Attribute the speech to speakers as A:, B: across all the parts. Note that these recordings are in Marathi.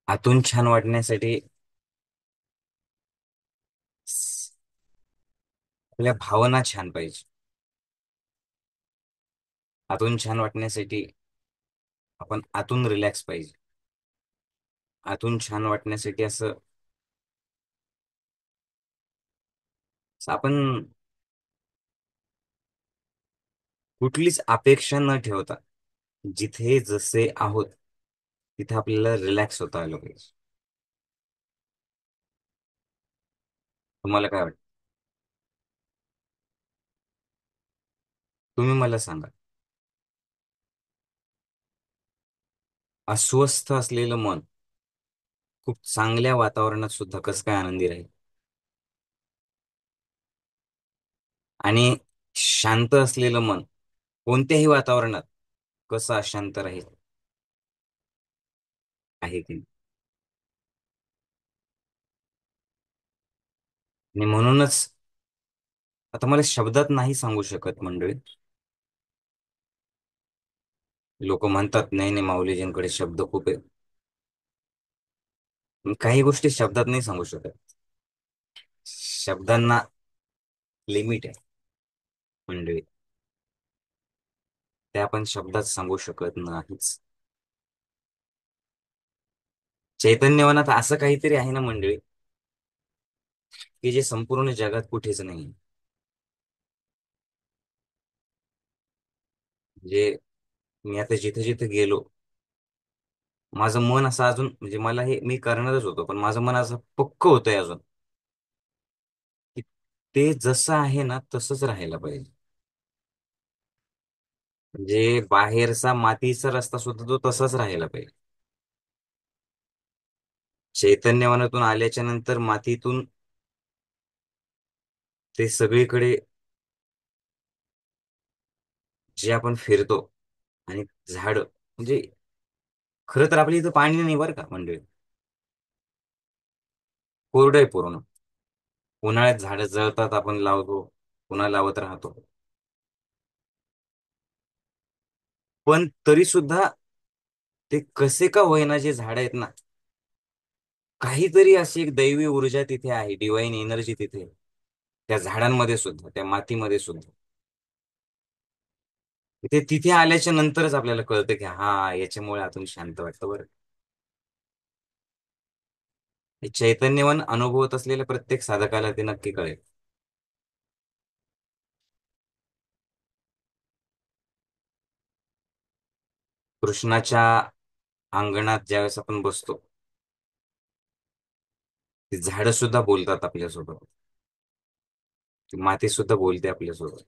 A: आतून छान वाटण्यासाठी स- आपल्या भावना छान पाहिजे. आतून छान वाटण्यासाठी आपण आतून रिलॅक्स पाहिजे. आतून छान वाटण्यासाठी असं आपण कुठलीच अपेक्षा न ठेवता जिथे जसे आहोत तिथे आपल्याला रिलॅक्स होता आलं पाहिजे. तुम्हाला काय वाटतं? तुम्ही मला सांगा. अस्वस्थ असलेलं मन खूप चांगल्या वातावरणात सुद्धा कसं काय आनंदी राहील? आणि शांत असलेलं मन कोणत्याही वातावरणात कसं अशांत राहील? आहे की नाही? आणि म्हणूनच आता मला शब्दात नाही सांगू शकत मंडळी. लोक म्हणतात नाही नाही माऊलीजींकडे शब्द खूप आहे. पण काही गोष्टी शब्दात नाही सांगू शकत. शब्दांना लिमिट आहे मंडळी. ते आपण शब्दात सांगू शकत नाहीच. चैतन्यवनात असं काहीतरी आहे ना मंडळी, की जे संपूर्ण जगात कुठेच नाही. म्हणजे मी आता जिथे जिथे गेलो, माझं मन असं अजून म्हणजे मला हे मी करणारच होतो, पण माझं मन असं पक्क होतंय अजून की ते जसं आहे ना तसंच राहायला पाहिजे. म्हणजे बाहेरचा मातीचा रस्ता सुद्धा तो तसाच राहायला पाहिजे. चैतन्यवनातून आल्याच्या नंतर मातीतून ते सगळीकडे जे आपण फिरतो आणि झाड म्हणजे खरं तर आपल्या इथं पाणी नाही बरं का म्हणजे कोरडं आहे पूर्ण. उन्हाळ्यात झाडं जळतात, आपण लावतो, पुन्हा लावत राहतो. पण तरी सुद्धा ते कसे का होईना जे झाड आहेत ना, काहीतरी अशी एक दैवी ऊर्जा तिथे आहे, डिवाइन एनर्जी तिथे त्या झाडांमध्ये सुद्धा, त्या मातीमध्ये सुद्धा. ते तिथे आल्याच्या नंतरच आपल्याला कळतं की हा याच्यामुळे आतून शांत वाटतं बरं. हे चैतन्यवान अनुभवत असलेल्या प्रत्येक साधकाला ते नक्की कळेल. कृष्णाच्या अंगणात ज्यावेळेस आपण बसतो, ती झाडं सुद्धा बोलतात आपल्यासोबत, ती माती सुद्धा बोलते आपल्यासोबत.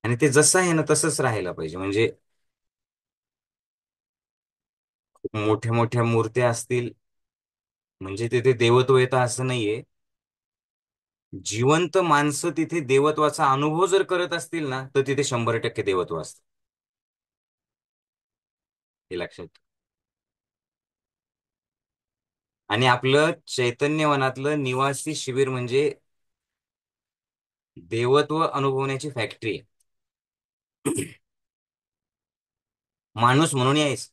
A: आणि ते जसं आहे ना तसंच राहायला पाहिजे. म्हणजे खूप मोठ्या मोठ्या मूर्त्या असतील म्हणजे तिथे देवत्व येतं असं नाहीये. जिवंत माणसं तिथे देवत्वाचा अनुभव जर करत असतील ना तर तिथे 100% देवत्व असतं. हे लक्षात ठेवा. आणि आपलं चैतन्यवनातलं निवासी शिबिर म्हणजे देवत्व अनुभवण्याची फॅक्टरी आहे. माणूस म्हणून यायचं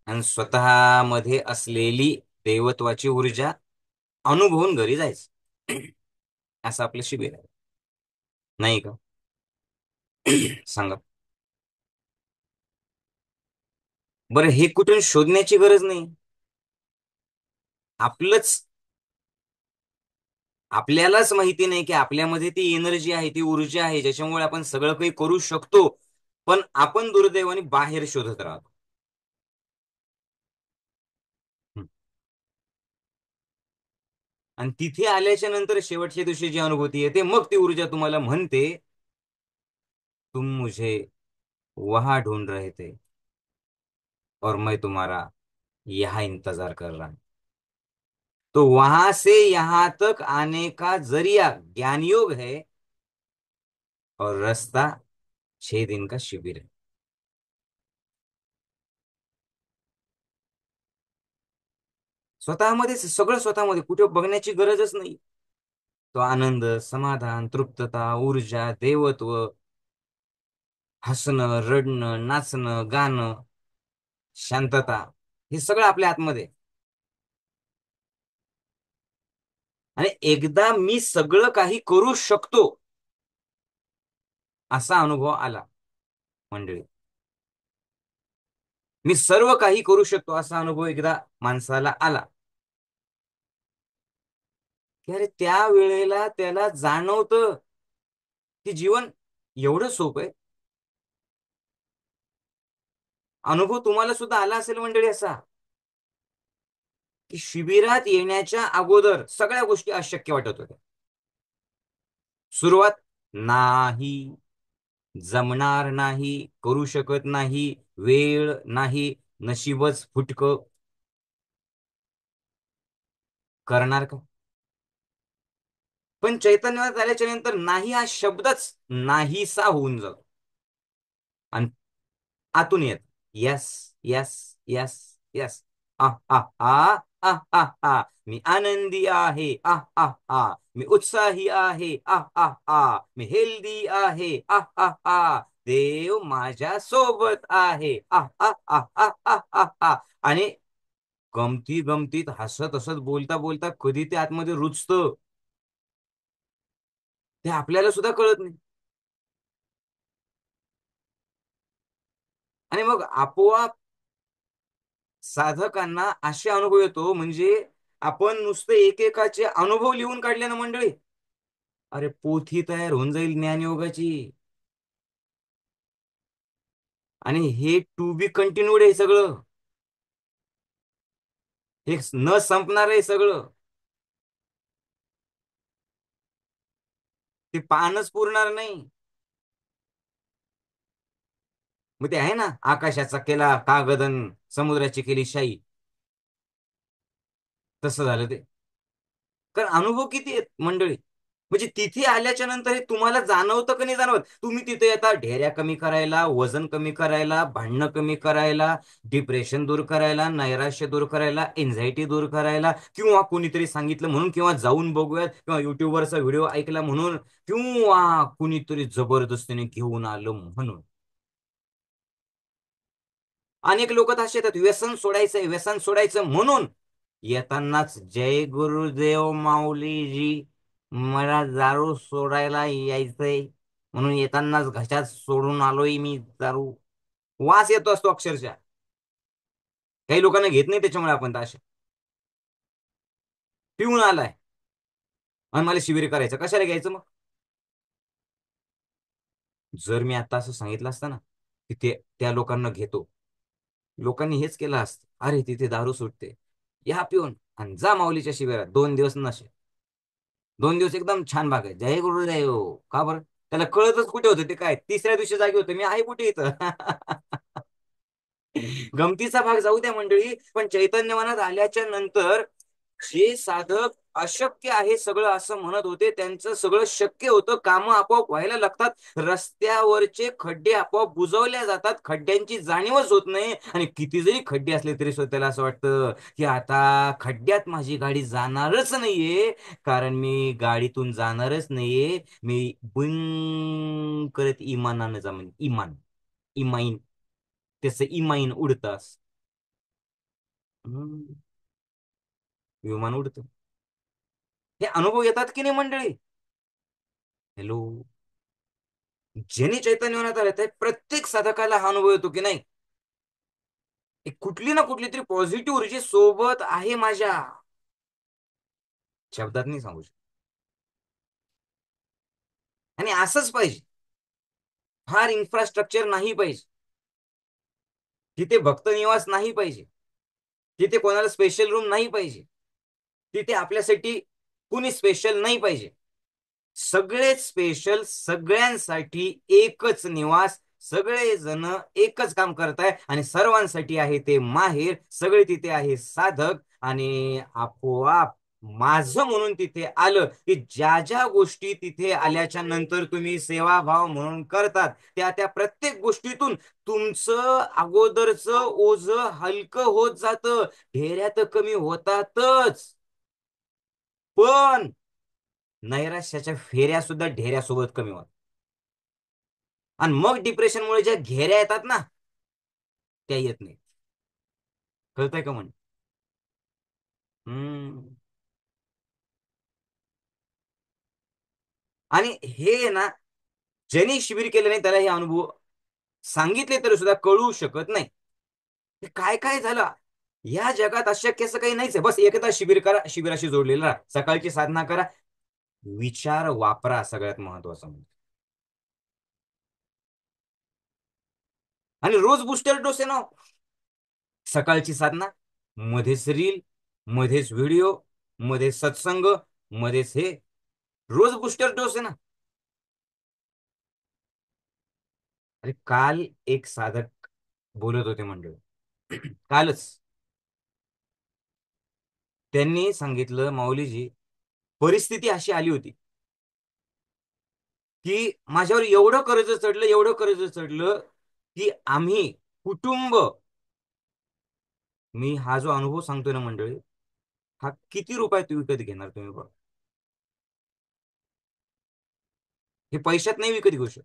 A: आणि स्वतःमध्ये असलेली देवत्वाची ऊर्जा अनुभवून घरी जायचं. असं आपलं शिबिर आहे. नाही का? सांगा. बरं, हे कुठून शोधण्याची गरज नाही. आपलंच आपल्यालाच माहिती नाही की आपल्यामध्ये ती एनर्जी आहे, ती ऊर्जा आहे, ज्याच्यामुळे आपण सगळं काही करू शकतो. पण आपण दुर्दैवाने बाहेर शोधत राहतो. हं. आणि तिथे आल्याच्या नंतर शेवटच्या दिवशी जी अनुभूती येते, मग ती ऊर्जा तुम्हाला म्हणते, तुम मुझे वहां ढूंढ रहे थे और मैं तुम्हारा यहाँ इंतजार कर रहा हूं. तो वहां से यहां तक आने का जरिया ज्ञान योग है और रास्ता 6 दिन का शिविर है. स्वतःमध्येच सगळं, स्वतःमध्ये कुठे बघण्याची गरजच नाही. तो आनंद, समाधान, तृप्तता, ऊर्जा, देवत्व, हसणं, रडणं, नाचणं, गाणं, शांतता, हे सगळं आपल्या आतमध्ये आहे. आणि एकदा मी सगळं काही करू शकतो असा अनुभव आला मंडळी, मी सर्व काही करू शकतो असा अनुभव एकदा माणसाला आला, की अरे त्या वेळेला त्याला जाणवतं की जीवन एवढं सोपं आहे. अनुभव तुम्हाला सुद्धा आला असेल मंडळी असा, की शिबिरात येण्याच्या अगोदर सगळ्या गोष्टी अशक्य वाटत होत्या. सुरुवात, नाही, जमणार नाही, करू शकत नाही, वेळ नाही, नशीबच फुटकं, करणार का? पण चैतन्यात आल्याच्या नंतर नाही हा शब्दच नाहीसा होऊन जातो आणि आतून येत, यस, यस, यस, यस, आ आ आ आ आ आ, मी आनंदी आहे, आ आ आ, मी उत्साही आहे, आ आ आ, मी हेल्दी आहे, आ आ आ, देव माझ्या सोबत आहे, आ आ आ आ आ आ आ. आणि गमती गमतीत हसत हसत बोलता बोलता कधी ते आतमध्ये रुजतं ते आपल्याला सुद्धा कळत नाही. आणि मग आपोआप साधकांना असे अनुभव येतो, म्हणजे आपण नुसते एकेकाचे अनुभव लिहून काढले ना मंडळी, अरे पोथी तयार होऊन जाईल ज्ञानयोगाची. आणि हे टू बी कंटिन्यूड आहे सगळं, हे न संपणार आहे सगळं, ते पानच पुरणार नाही. मग ते आहे ना, आकाशाचा केला कागदन, समुद्राची केली शाई, तसं झालं ते. कारण अनुभव किती आहेत मंडळी, म्हणजे तिथे आल्याच्या नंतर हे तुम्हाला जाणवतं का नाही जाणवत? तुम्ही तिथे येता ढेऱ्या कमी करायला, वजन कमी करायला, भांडणं कमी करायला, डिप्रेशन दूर करायला, नैराश्य दूर करायला, एन्झायटी दूर करायला, किंवा कोणीतरी सांगितलं म्हणून, किंवा जाऊन बघूयात, किंवा युट्यूबवरचा व्हिडिओ ऐकला म्हणून, किंवा कुणीतरी जबरदस्तीने घेऊन आलं म्हणून. अनेक लोक तर असे येतात, व्यसन सोडायचंय, व्यसन सोडायचं म्हणून येतानाच, जय गुरुदेव माऊलीजी, मला दारू सोडायला यायचंय म्हणून येतानाच घशात सोडून आलोय मी दारू. वास येतो असतो अक्षरशः. काही लोकांना घेत नाही, त्याच्यामुळे आपण तर असे पिऊन आलाय आणि मला शिबिर करायचं, कशाला घ्यायचं मग? जर मी आता असं सांगितलं असतं ना की ते त्या लोकांना घेतो, लोकांनी हेच केलं असतं, अरे तिथे दारू सुटते, या पिऊन आणि जा माऊलीच्या शिबिरात, 2 दिवस नशे, 2 दिवस एकदम छान भाग आहे, जय गुरुदेव. का बरं? त्याला कळतच कुठे होतं ते, काय तिसऱ्या दिवशी जागे होतं, मी आहे कुठे इथं. गमतीचा भाग जाऊ द्या मंडळी, पण चैतन्यवनात आल्याच्या नंतर जे साधक अशक्य आहे सगळं असं म्हणत होते, त्यांचं सगळं शक्य होतं, कामं आपोआप व्हायला लागतात, रस्त्यावरचे खड्डे आपोआप बुजवल्या जातात, खड्ड्यांची जाणीवच होत नाही. आणि किती जरी खड्डे असले तरी स्वतःला असं वाटतं की आता खड्ड्यात माझी गाडी जाणारच नाहीये, कारण मी गाडीतून जाणारच नाहीये, मी बुंग करत इमानानं जमेन, इमान, इमाईन, त्याचं इमाईन उडतास. हम्म, विमान उडतं. हे अनुभव येतात की नाही मंडळी? हॅलो. ज्यांनी चैतन्यवनात आले ते प्रत्येक साधकाला हा अनुभव येतो की नाही, एक कुठली ना कुठली तरी पॉझिटिव्ह ऊर्जा सोबत आहे माझ्या, शब्दात नाही सांगू शकत. आणि असंच पाहिजे, फार इन्फ्रास्ट्रक्चर नाही पाहिजे, तिथे भक्त निवास नाही पाहिजे, तिथे कोणाला स्पेशल रूम नाही पाहिजे, तिथे आपल्यासाठी कुणी स्पेशल नाही पाहिजे. सगळेच स्पेशल, सगळ्यांसाठी एकच निवास, सगळे जण एकच काम करताय आणि सर्वांसाठी आहे ते माहेर, सगळे तिथे आहे साधक. आणि आपोआप माझं म्हणून तिथे आलं, की ज्या ज्या गोष्टी तिथे आल्याच्या नंतर तुम्ही सेवाभाव म्हणून करतात, त्या त्या प्रत्येक गोष्टीतून तुमचं अगोदरचं ओझ हलकं होत जातं, ढेऱ्या तर कमी होतातच, पण नैराश्याच्या फेऱ्या सुद्धा ढेऱ्यासोबत कमी होतात. आणि मग डिप्रेशनमुळे ज्या घेऱ्या येतात ना, त्या येत नाही. कळतंय का म्हण? हम्म. आणि हे ना, ज्यांनी शिबिर केलं नाही त्याला हे अनुभव सांगितले तरी सुद्धा कळू शकत नाही. हे काय काय झालं. या जगात अशक्य असं काही नाहीच आहे. बस एकदा शिबिर करा, शिबिराशी जोडलेलं राहा, सकाळची साधना करा, विचार वापरा, सगळ्यात महत्वाचं म्हणजे. आणि रोज बुस्टर डोस आहे ना. सकाळची साधना, मध्येच रील, मध्येच व्हिडिओ, मध्येच सत्संग, मध्येच हे, रोज बुस्टर डोस आहे ना. अरे काल एक साधक बोलत होते मंडळी, कालच त्यांनी सांगितलं, माऊलीजी, परिस्थिती अशी आली होती की माझ्यावर एवढं कर्ज चढलं, एवढं कर्ज चढलं, की आम्ही कुटुंब, मी हा जो अनुभव सांगतोय ना मंडळी, हा किती रुपयात विकत घेणार तुम्ही बघा. हे पैशात नाही विकत घेऊ शकत.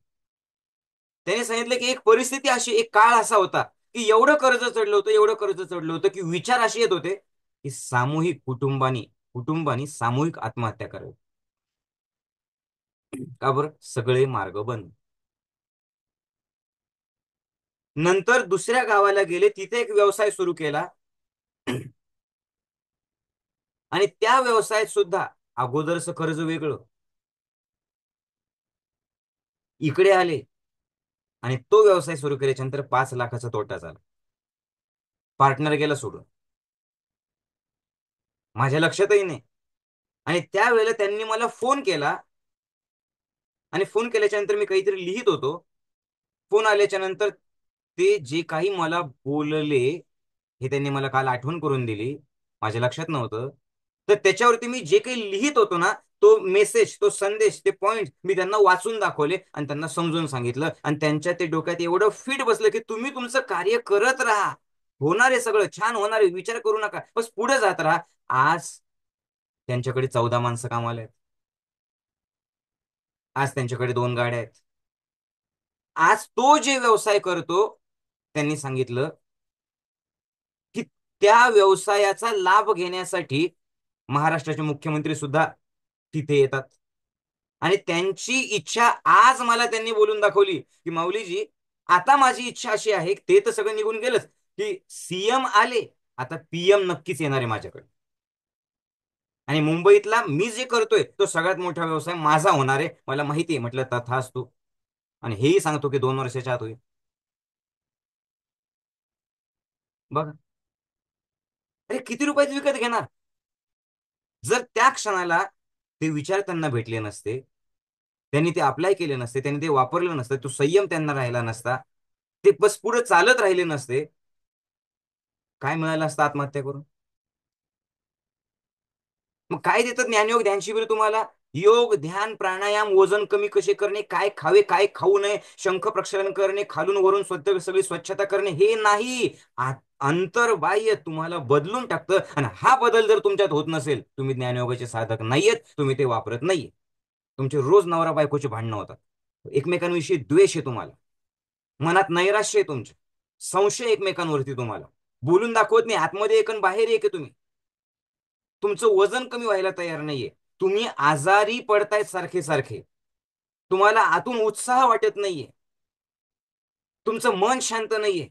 A: त्याने सांगितलं की एक परिस्थिती अशी, एक काळ असा होता की एवढं कर्ज चढलं होतं, एवढं कर्ज चढलं होतं, की विचार असे येत होते की सामूहिक कुटुंबानी कुटुंबानी सामूहिक आत्महत्या करावी. का बरं? सगळे मार्ग बंद. नंतर दुसऱ्या गावाला गेले, तिथे एक व्यवसाय सुरू केला. आणि त्या व्यवसायात सुद्धा अगोदरचं कर्ज वेगळं, इकडे आले आणि तो व्यवसाय सुरू केल्याच्या नंतर 5 लाखाचा तोटा झाला. पार्टनर गेला सोडून, माझ्या लक्षातही नाही. आणि त्यावेळेला त्यांनी मला फोन केला, आणि फोन केल्याच्या नंतर मी काहीतरी लिहित होतो. फोन आल्याच्या नंतर ते जे काही मला बोलले, हे त्यांनी मला काल आठवण करून दिली, माझ्या लक्षात नव्हतं. तर त्याच्यावरती मी जे काही लिहित होतो ना, तो मेसेज, तो संदेश, ते पॉइंट मी त्यांना वाचून दाखवले आणि त्यांना समजून सांगितलं. आणि त्यांच्या ते डोक्यात एवढं फिट बसलं की तुम्ही तुमचं कार्य करत राहा, होणार आहे, सगळं छान होणार आहे, विचार करू नका, बस पुढे जात राहा. आज त्यांच्याकडे 14 माणसं कामाला आहेत. आज त्यांच्याकडे 2 गाड्या आहेत. आज तो जे व्यवसाय करतो, त्यांनी सांगितलं की त्या व्यवसायाचा लाभ घेण्यासाठी महाराष्ट्राचे मुख्यमंत्री सुद्धा तिथे येतात. आणि त्यांची इच्छा आज मला त्यांनी बोलून दाखवली की माऊलीजी, आता माझी इच्छा अशी आहे, ते तर सगळं निघून गेलंच, की सीएम आले, आता पीएम नक्कीच येणार आहे माझ्याकडे. आणि मुंबईतला मी जे करतोय तो सगळ्यात मोठा व्यवसाय माझा होणार आहे, मला माहिती आहे. म्हटलं तथास्तु. आणि हेही सांगतो की 2 वर्षाच्या आत होईल. बघ, अरे किती रुपयात विकत घेणार? जर त्या क्षणाला ते विचार त्यांना भेटले नसते, त्यांनी ते अप्लाय केले नसते, त्यांनी ते वापरलं नसतं, तो संयम त्यांना राहिला नसता, ते बस पुढे चालत राहिले नसते, काय मिळालं असतं आत्महत्या करून? मग काय देतात ज्ञानयोग, ध्यानशिबिर तुम्हाला? योग, ध्यान, प्राणायाम, वजन कमी कसे करणे, काय खावे, काय खाऊ नये, शंख प्रक्षालन करणे, खालून वरून स्वच्छ, सगळी स्वच्छता करणे, हे नाही. अंतर्बाह्य तुम्हाला बदलून टाकतं. आणि हा बदल जर तुमच्यात होत नसेल, तुम्ही ज्ञानयोगाचे साधक नाहीयेत, तुम्ही ते वापरत नाहीये. तुमचे रोज नवरा बायकोची भांडणं होतात, एकमेकांविषयी द्वेष आहे तुम्हाला, मनात नैराश्य आहे तुमच्या, संशय एकमेकांवरती तुम्हाला, बोलून दाखवत नाही, आतमध्ये एक आणि बाहेर एक आहे तुम्ही. तुमचं वजन कमी व्हायला तयार नाहीये, तुम्ही आजारी पडतायत सारखे सारखे, तुम्हाला आतून उत्साह वाटत नाहीये, तुमचं मन शांत नाहीये,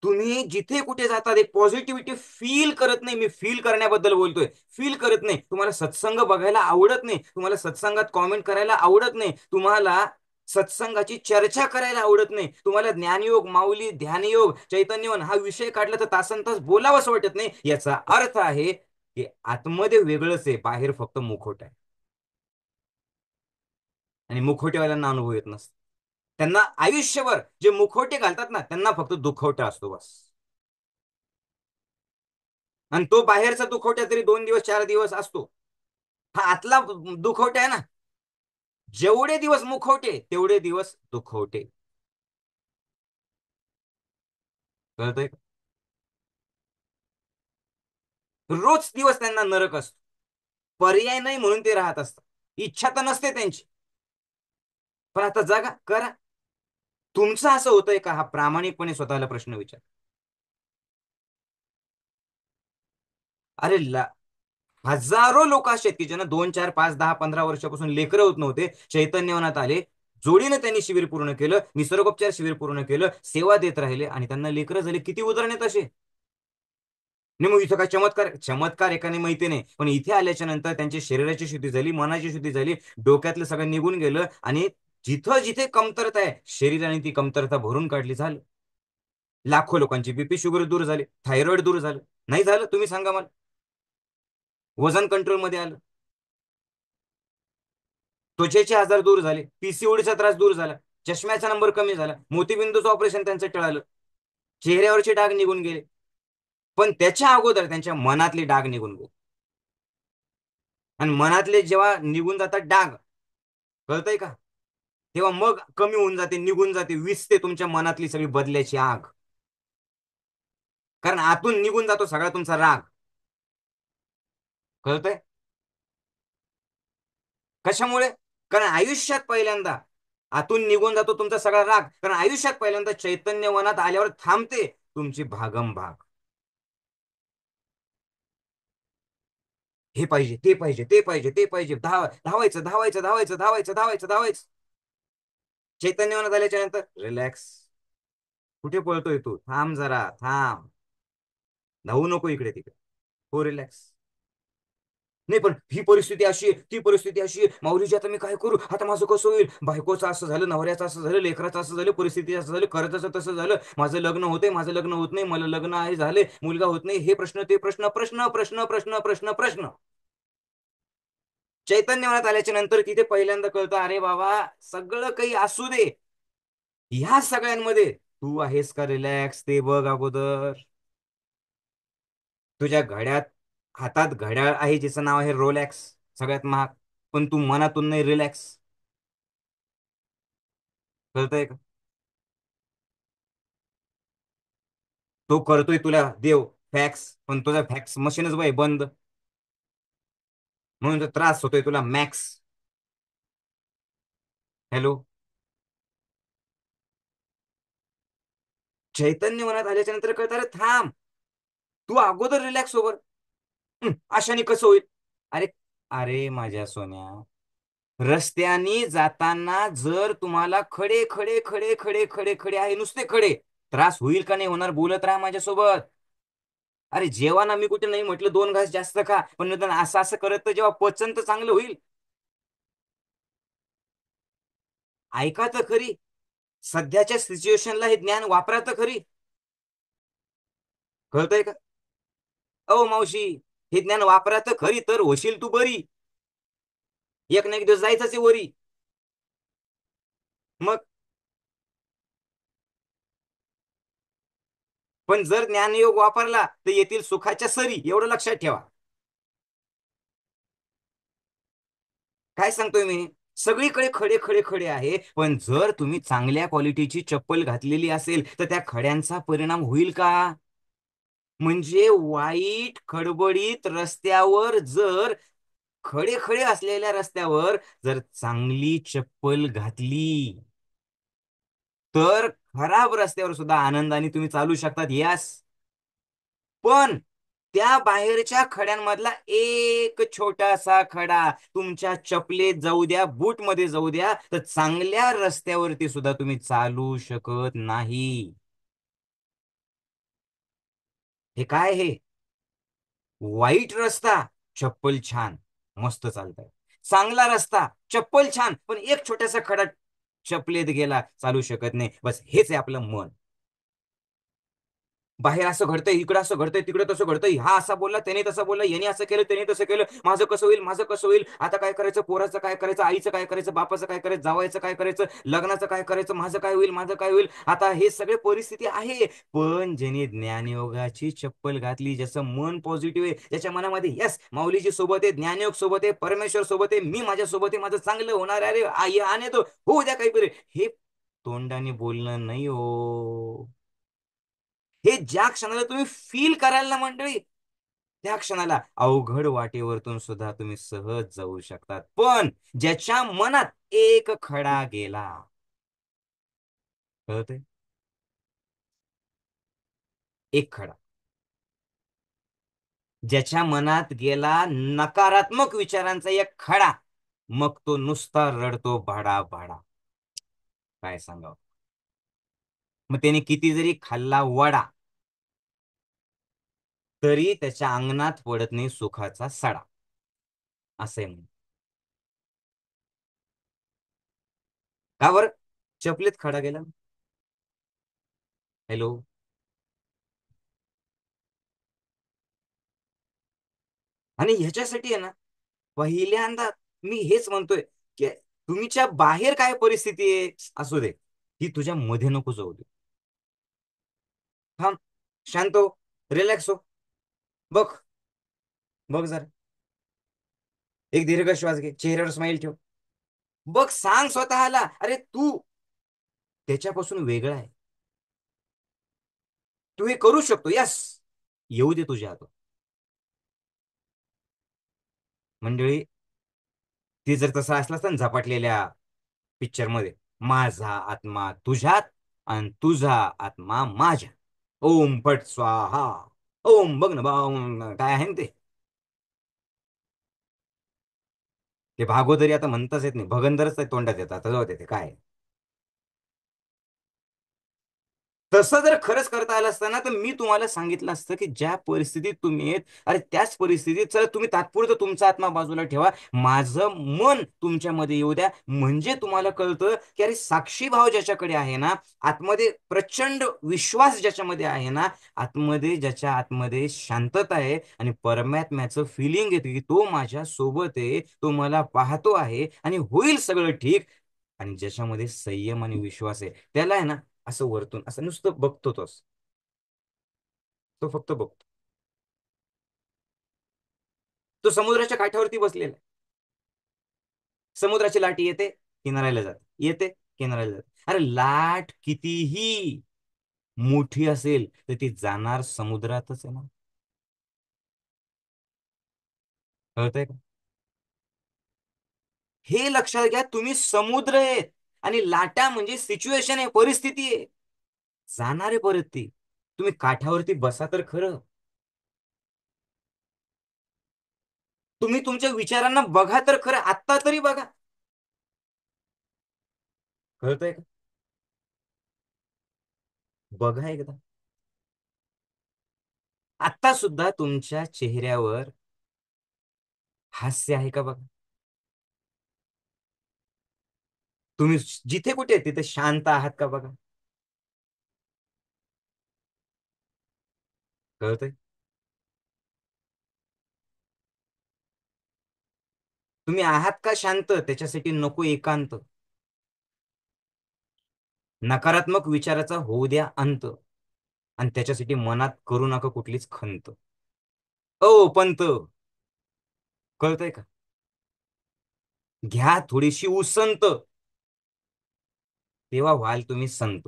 A: तुम्ही जिथे कुठे जातात एक पॉझिटिव्हिटी फील करत नाही. मी फील करण्याबद्दल बोलतोय, फील करत नाही. तुम्हाला सत्संग बघायला आवडत नाही, तुम्हाला सत्संगात कॉमेंट करायला आवडत नाही, तुम्हाला सत्संगाची चर्चा करायला आवडत नाही, तुम्हाला ज्ञानयोग, माऊली, ध्यानयोग, चैतन्यवन हा विषय काढला तर तासन तास बोलावंच वाटत नाही. याचा अर्थ आहे की आतमध्ये वेगळंच आहे, बाहेर फक्त मुखवट आहे. आणि मुखवटेवाल्यांना अनुभव येत नसतो. त्यांना आयुष्यभर जे मुखवटे घालतात ना, त्यांना फक्त दुखवटा असतो बस. आणि तो बाहेरचा दुखवटा तरी 2 दिवस 4 दिवस असतो, हा आतला दुखवटा आहे ना, जेवढे दिवस मुखवटे तेवढे दिवस दुखवटे. कळतंय? रोज दिवस त्यांना नरक असतो, पर्याय नाही म्हणून ते राहत असतात. इच्छा तर नसते त्यांची, पण आता जागा करा. तुमचं असं होतंय का? हा प्रामाणिकपणे स्वतःला प्रश्न विचार. अरे हजारो लोक असे आहेत की ज्यांना 2 4 5 10 15 वर्षापासून लेकरं होत नव्हते, चैतन्यवनात आले, जोडीने त्यांनी शिबिर पूर्ण केलं, निसर्गोपचार शिबिर पूर्ण केलं, सेवा देत राहिले आणि त्यांना लेकरं झाले. किती उदाहरण आहेत असे. नाही मग इथं काय चमत्कार, चमत्कार एकाने माहिती नाही, पण इथे आल्याच्या नंतर त्यांची शरीराची शुद्धी झाली, मनाची शुद्धी झाली, डोक्यातलं सगळं निघून गेलं आणि जिथं जिथे कमतरता आहे शरीराने ती कमतरता भरून काढली. झालं. लाखो लोकांची बीपी शुगर दूर झाले, थायरॉइड दूर झालं. नाही झालं? तुम्ही सांगा मला. वजन कंट्रोलमध्ये आलं, त्वचेचे आजार दूर झाले, पीसीओडीचा त्रास दूर झाला, चष्म्याचा नंबर कमी झाला, मोतीबिंदूचं ऑपरेशन त्यांचं टळालं, चेहऱ्यावरचे डाग निघून गेले. पण त्याच्या अगोदर त्यांच्या मनातले डाग निघून गेले. आणि मनातले जेव्हा निघून जातात डाग, कळतंय का, तेव्हा मग कमी होऊन जाते, निघून जाते, विसते तुमच्या मनातली सगळी बदल्याची आग. कारण आतून निघून जातो सगळा तुमचा राग. कळतंय? कशामुळे? कारण आयुष्यात पहिल्यांदा आतून निघून जातो तुमचा सगळा राग, कारण आयुष्यात पहिल्यांदा चैतन्यवनात आल्यावर थांबते तुमची भागम भाग. हे पाहिजे, ते पाहिजे, ते पाहिजे, ते पाहिजे, धावायचं धावायचं धावायचं धावायचं धावायचं धावायचं. चैतन्यवनात आल्याच्या नंतर रिलॅक्स. कुठे पळतोय तू? थांब जरा, थांब. धावू नको इकडे तिकडे. हो, रिलॅक्स. नाही पण ही परिस्थिती अशी आहे, ती परिस्थिती अशी आहे, माऊलीजी आता मी काय करू, आता माझं कसं होईल, बायकोचं असं झालं, नवऱ्याचं असं झालं, लेकराचं असं झालं, परिस्थिती असं झालं, कर्जाचं तसं झालं, माझं लग्न होतंय, माझं लग्न होत नाही, मला लग्न आहे झाले, मुलगा होत नाही, हे प्रश्न ते प्रश्न प्रश्न प्रश्न प्रश्न प्रश्न प्रश्न. चैतन्य मनात आल्याच्या नंतर तिथे पहिल्यांदा कळतं, अरे बाबा, सगळं काही असू दे, ह्या सगळ्यांमध्ये तू आहेस का रिलॅक्स ते बघ अगोदर. तुझ्या हातात घड्याळ आहे ज्याचं नाव आहे रोलॅक्स, सगळ्यात महाग, पण तू मनातून नाही रिलॅक्स. कळतंय का? तो करतोय तुला देव फॅक्स, पण तुझा फॅक्स मशीनच बाई बंद, म्हणून तो त्रास होतोय तुला मॅक्स. हॅलो. चैतन्य मनात आल्याच्या नंतर कळतं, अरे थांब, तू अगोदर रिलॅक्स होवर. अशाने कसं होईल? अरे, अरे माझ्या सोन्या, रस्त्याने जाताना जर तुम्हाला खडे खडे खडे खडे खडे खडे आहे, नुसते खडे, त्रास होईल का नाही होणार? बोलत राहा माझ्यासोबत. अरे जेव्हा ना, मी कुठे नाही म्हटलं 2 घास जास्त खा, पण निदान असं असं करत तर जेव्हा पचन तर चांगलं होईल. ऐका तर खरी. सध्याच्या सिच्युएशनला हे ज्ञान वापरा तर खरी. कळतंय का? अहो मावशी, हे ज्ञान वापरा तर खरी, तर होशील तू बरी. एक ना एक दिवस जायचंच आहे वरी. मग, पण जर ज्ञानयोग वापरला तर येतील सुखाच्या सरी, एवढं लक्षात ठेवा. काय सांगतोय मी? सगळीकडे खडे खडे खडे आहे, पण जर तुम्ही चांगल्या क्वालिटीची चप्पल घातलेली असेल तर त्या खड्यांचा परिणाम होईल का? म्हणजे वाईट खडबडीत रस्त्यावर, जर खडे खडे असलेल्या रस्त्यावर जर चांगली चप्पल घातली, तर खराब रस्त्यावर सुद्धा आनंदाने तुम्ही चालू शकतात. यास, पण त्या बाहेरच्या खड्यांमधला एक छोटासा खडा तुमच्या चपलेत जाऊ द्या, बूट मध्ये जाऊ द्या, तर चांगल्या रस्त्यावरती सुद्धा तुम्ही चालू शकत नाही. हे काय हे? वाईट रस्ता, चप्पल छान, मस्त चालतंय. चांगला रस्ता, चप्पल छान, पण एक छोटासा खडा चपलेत गेला, चालू शकत नाही. बस हेच आहे आपलं मन. बाहेर असं घडतंय, इकडं असं घडतंय, तिकडे तसं घडतंय, हा असा बोलला, त्याने तसं बोलला, याने असं केलं, त्याने तसं केलं, माझं कसं होईल, माझं कसं होईल, आता काय करायचं, पोराचं काय करायचं, आईचं काय करायचं, बापाचं काय करायचं, जावायचं काय करायचं, लग्नाचं काय करायचं, माझं काय होईल, माझं काय होईल. आता हे सगळे परिस्थिती आहे, पण ज्याने ज्ञानयोगाची चप्पल घातली, ज्याचं मन पॉझिटिव्ह आहे, ज्याच्या मनामध्ये यस, माऊलीजी सोबत आहे, ज्ञानयोग सोबत आहे, परमेश्वर सोबत आहे, मी माझ्या सोबत आहे, माझं चांगलं होणार आहे, अरे आई आणे तो होऊ द्या काहीतरी, हे तोंडाने बोलणं नाही हो. हे ज्या क्षणाला तुम्ही फील कराल ना मंडळी, त्या क्षणाला अवघड वाटेवरतून सुद्धा तुम्ही सहज जाऊ शकतात. पण ज्याच्या मनात एक खडा गेला, कळतंय? एक खडा, ज्याच्या मनात गेला नकारात्मक विचारांचा एक खडा, मग तो नुसता रडतो भाडा भाडा. काय सांगावं. मग त्याने किती जरी खाल्ला वडा, तरी त्याच्या अंगणात पडत नाही सुखाचा सडा. असं आहे म्हणून. का बरं? चपलीत खडा गेला. हॅलो. आणि ह्याच्यासाठी आहे ना, पहिल्यांदा मी हेच म्हणतोय की तुमच्या बाहेर काय परिस्थिती आहे असू दे, ती तुझ्या मध्ये नको जाऊ दे. थांब, शांत हो, रिलॅक्स हो. बघ, बघ जरा, एक दीर्घ श्वास घे, चेहऱ्यावर स्माइल ठेव. बघ, सांग स्वतःला, अरे तू त्याच्यापासून वेगळा आहे. तू हे करू शकतो. यस, येऊ दे तुझ्या हातात. मंडळी, ती जर तसं असलं असतं ना झपाटलेल्या पिक्चर मध्ये, माझा आत्मा तुझ्यात आणि तुझा आत्मा माझ्या, ओम पट स्वाहा, ओम बघ ना काय आहे ना ते. ते भागोदरी आता म्हणताच येत नाही, भगंदरच ते तोंडात येतात, आता जाऊ दे ते काय. तसं जर खरंच करता आलं असतं ना, तर मी तुम्हाला सांगितलं असतं की ज्या परिस्थितीत तुम्ही येत, अरे त्याच परिस्थितीत चला तुम्ही तात्पुरतं तुमचा आत्मा बाजूला ठेवा, माझं मन तुमच्यामध्ये येऊ द्या, म्हणजे तुम्हाला कळतं की अरे साक्षी भाव ज्याच्याकडे आहे ना, आतमध्ये प्रचंड विश्वास ज्याच्यामध्ये आहे ना, आतमध्ये ज्याच्या आतमध्ये शांतता आहे आणि परमात्म्याचं फिलिंग येतं की तो माझ्या सोबत आहे, तो मला पाहतो आहे आणि होईल सगळं ठीक. आणि ज्याच्यामध्ये संयम आणि विश्वास आहे, त्याला आहे ना, असं वरतून असं नुसतं बघतो तोच, तो फक्त बघतो. तो समुद्राच्या काठावरती बसलेला आहे. समुद्राची लाट येते, किनाऱ्याला जाते, येते, किनाऱ्याला जाते. अरे लाट कितीही मोठी असेल तर ती जाणार समुद्रातच आहे ना. कळतंय का? हे लक्षात घ्या, तुम्ही समुद्र आहेत आणि लाटा म्हणजे सिच्युएशन आहे, परिस्थिती आहे. जाणार आहे परत ती. तुम्ही काठावरती बसा तर खरं. तुम्ही तुमच्या विचारांना बघा तर खरं, आत्ता तरी बघा. कळतंय का? बघा एकदा. आता सुद्धा तुमच्या चेहऱ्यावर हास्य आहे का बघा. तुम्ही जिथे कुठे तिथे शांत आहात का बघा. कळतंय? तुम्ही आहात का शांत, त्याच्यासाठी नको एकांत. नकारात्मक विचाराचा होऊ द्या अंत, आणि त्याच्यासाठी मनात करू नका कुठलीच खंत. ओ पंत, कळतंय का? घ्या थोडीशी उसंत, तेव्हा व्हाल तुम्ही संत.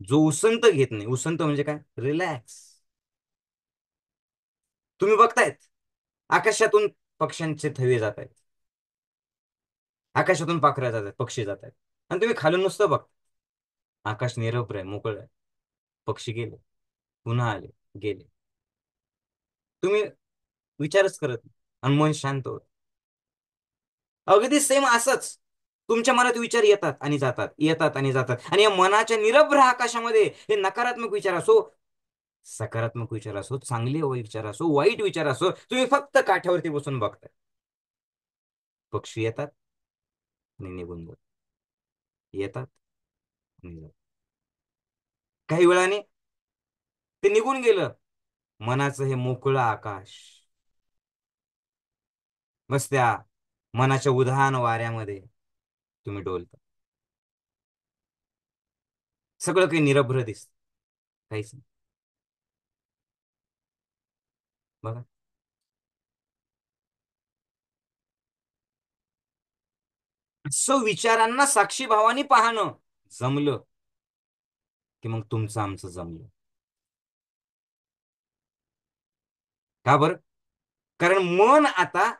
A: जो उसंत घेत नाही, उसंत म्हणजे काय, रिलॅक्स. तुम्ही बघतायत आकाशातून पक्ष्यांचे थवे जात आहेत, आकाशातून पाखरं जात आहेत, पक्षी जात आहेत, आणि तुम्ही खालून नुसतं बघ. आकाश निरभ्र आहे, मोकळं आहे. पक्षी गेले, पुन्हा आले, गेले. तुम्ही विचारच करत नाही आणि मन शांत होत. अगदी सेम असंच तुमच्या मनात विचार येतात आणि जातात, येतात आणि जातात, आणि या मनाच्या निरभ्र आकाशामध्ये हे नकारात्मक विचार असो, सकारात्मक विचार असो, चांगले विचार असो, वाईट विचार असो, तुम्ही फक्त काठ्यावरती बसून बघताय. पक्षी येतात आणि निघून जातात, येतात आणि जातात. काही वेळाने ते निघून गेलं. मनाचं हे मोकळं आकाश, बस त्या मनाच्या उधाण वाऱ्यामध्ये तुम्ही डोलता. सगळं काही निरभ्र दिसत, काहीच नाही. बघा. असं विचारांना साक्षी भावानी पाहणं जमलं की मग तुमचं आमचं जमलं. का बरं? कारण मन आता